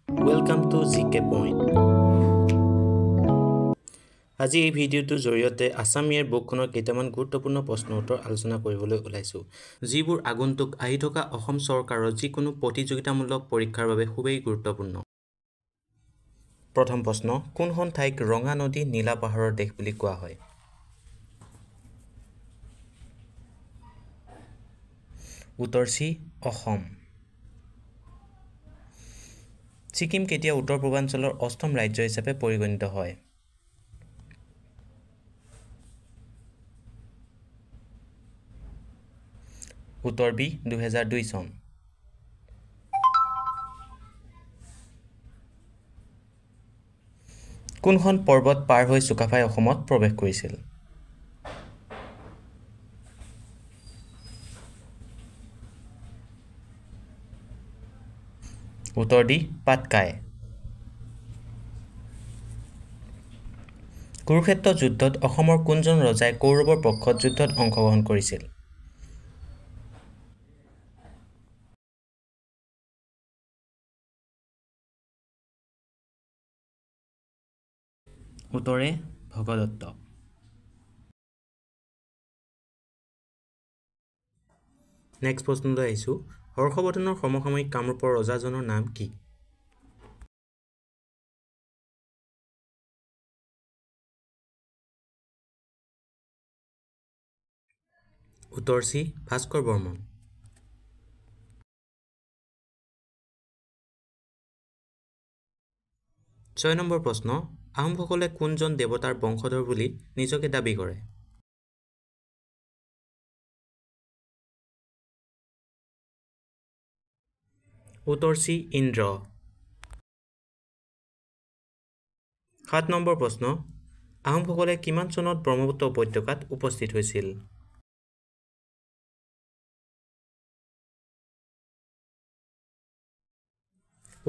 Welcome to GK Point. আজি এই ভিডিঅ'টোৰ জৰিয়তে আসামীৰ বুকখনৰ কেইটামান গুৰুত্বপূৰ্ণ প্ৰশ্ন উত্তৰ আলোচনা কৰিবলৈ ওলাইছো যিবোৰ আগন্তুক আহি থকা অসম চৰকাৰৰ যিকোনো প্ৰতিযোগিতামূলক পৰীক্ষাৰ বাবে খুবেই গুৰুত্বপূৰ্ণ প্ৰথম প্ৰশ্ন কোনখন ঠাইক ৰঙা নদী নীলা পাহাৰৰ দেশ বুলি কোৱা হয় উত্তৰ সি অসম ছিকিম কেতিয়া উত্তৰ পূৰ্বাঞ্চলৰ অষ্টম ৰাজ্য হিচাপে পৰিগণিত হয় উত্তৰ বি 2002 চন কোনখন পৰ্বত পাৰ হৈ চুকাফাই অসমত প্ৰৱেশ কৰিছিল উত্তৰ ডি পাটকাই কুৰুক্ষেত্ৰ যুদ্ধত অসমৰ কোনজন ৰজাই কৌৰৱৰ পক্ষত যুদ্ধত অংশগ্ৰহণ কৰিছিল উত্তৰে ভগদত্ত নেক্সট প্ৰশ্নলৈ আহিছো হৰ্ষবৰ্ধনৰ সমসাময়িক কামৰূপৰ ৰজাজনৰ নাম কি উত্তৰ সি ভাস্কৰ বৰ্মন 6 নম্বৰ প্ৰশ্ন আহোমসকলে কোনজন দেৱতাৰ বংশধৰ বুলি নিজকে দাবী কৰে উত্তৰ সি ইন্দ্ৰ 7 নম্বৰ প্ৰশ্ন আহোমসকলে কিমান চনত ব্ৰহ্মপুত্ৰ উপত্যকাত উপস্থিত হৈছিল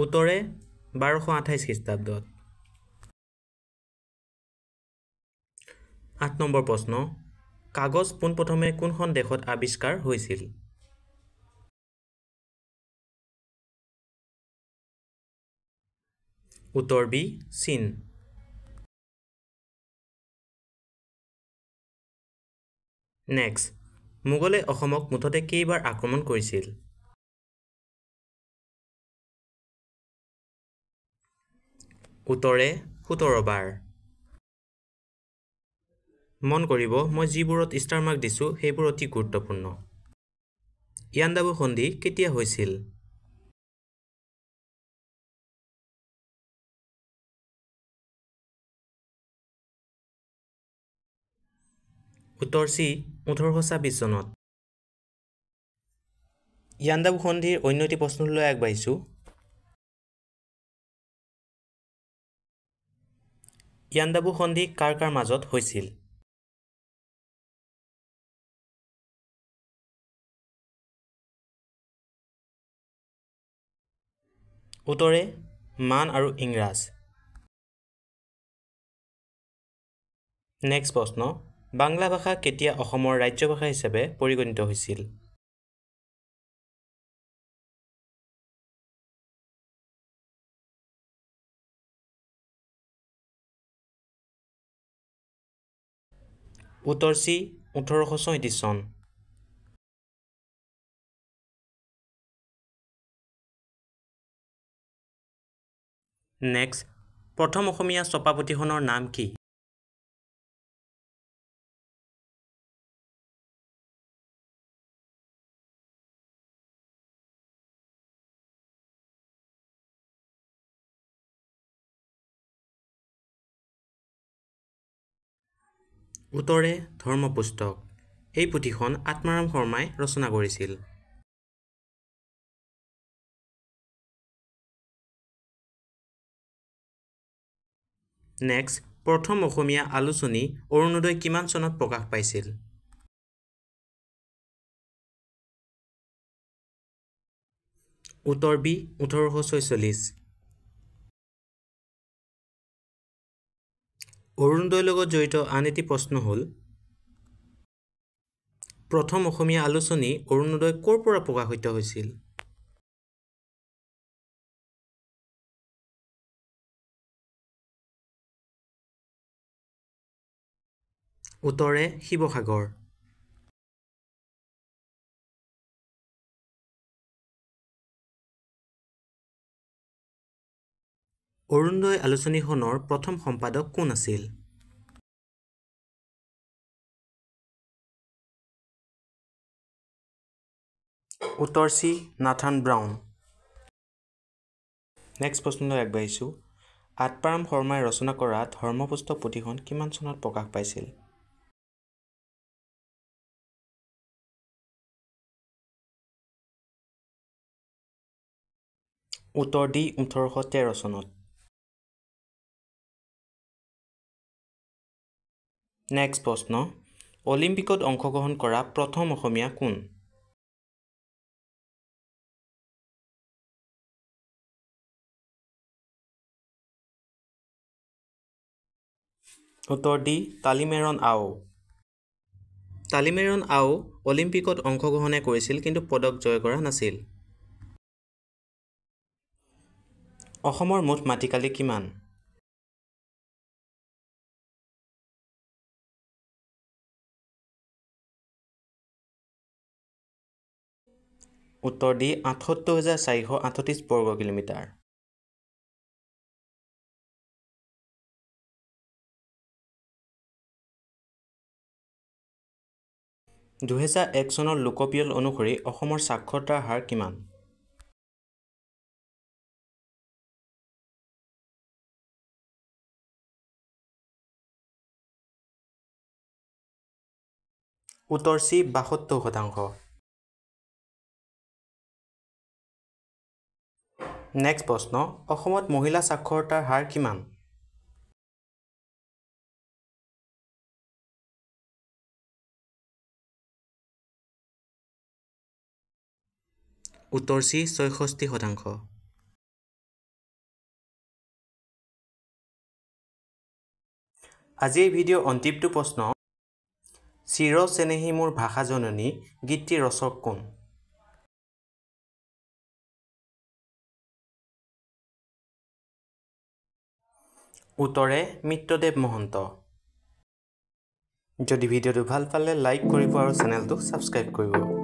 উত্তৰে 1228 খ্ৰীষ্টাব্দত 8 নম্বৰ প্ৰশ্ন কাগজ পোনপ্ৰথমে কোনখন দেশত আৱিষ্কাৰ হৈছিল উত্তৰ বি চীন নেক্সট মোগলে অসমক মুঠতে কেইবাৰ আক্ৰমণ কৰিছিল উত্তৰে 17 বাৰ মন কৰিব মই যিবোৰত ষ্টাৰ মাৰ্ক দিছো সেইবোৰ অতি গুৰুত্বপূৰ্ণ ইয়াণ্ডাবু সন্ধি কেতিয়া হৈছিল উত্তৰ সি 1826 চনত ইয়াণ্ডাবু সন্ধিৰ অন্য এটি প্ৰশ্নলৈ আগবাঢ়িছো ইয়াণ্ডাবু সন্ধি কাৰ কাৰ মাজত হৈছিল উত্তৰে মান আৰু ইংৰাজ নেক্সট প্ৰশ্ন বাংলা ভাষা কেতিয়া অসমৰ ৰাজ্য ভাষা হিচাপে পৰিগণিত হৈছিল উত্তৰ সি 1834 চন নেক্সট প্ৰথম অসমীয়া ছপা পুথিখনৰ নাম কি উত্তৰে ধৰ্ম পুস্তক এই পুথিখন আত্মাৰাম শৰ্মাই ৰচনা কৰিছিল নেক্সট প্ৰথম অসমীয়া আলোচনী অৰুণোদয় কিমান চনত প্ৰকাশ পাইছিল উত্তৰ বি 1846 অৰুণোদয়ৰ লগত জড়িত আন এটি প্ৰশ্ন হ'ল প্ৰথম অসমীয়া আলোচনী অৰুণোদয় ক'ৰ পৰা প্ৰকাশিত হৈছিল উত্তৰে শিৱসাগৰ। অৰুণোদয় আলোচনীখনৰ প্ৰথম সম্পাদক কোন আছিল? উত্তৰ চি নাথান ব্ৰাউন। নেক্সট প্ৰশ্নলৈ আগবাঢ়িছোঁ। আত্মাৰাম শৰ্মাই ৰচনা কৰা ধৰ্মপুস্তক পুথিখন কিমান চনত প্ৰকাশ পাইছিল? উত্তৰ ডি 1813 চনত। নেক্সট প্ৰশ্ন। অলিম্পিকত অংশগ্ৰহণ কৰা প্ৰথম অসমীয়া কোন? উত্তৰ ডি তালিমেৰন আও। তালিমেৰন আও অলিম্পিকত অংশগ্ৰহণ কৰিছিল কিন্তু পদক জয় কৰা নাছিল। অসমৰ মুঠ মাটিকালি কিমান? উত্তৰ ডি ৭৮,৪৩৮ বৰ্গ কিলোমিটাৰ। (২০০১ চনৰ লোকপিয়ল অনুসৰি অসমৰ সাক্ষৰতাৰ হাৰ কিমান? উত্তৰ চি ৭২%। নেক্সট প্ৰশ্ন। অসমত মহিলা সাক্ষৰতাৰ হাৰ কিমান? উত্তৰ চি ৬৬%। আজি এই ভিডিঅ'ৰ অন্তিমটো প্ৰশ্ন। চিৰ চেনেহী মোৰ ভাষা জননী গীতটিৰ ৰচক কোন? উত্তৰে মিত্ৰদেৱ মহন্ত। যদি ভিডিঅ'টো ভাল পালে লাইক কৰিব আৰু চেনেলটো ছাবস্ক্ৰাইব কৰিব।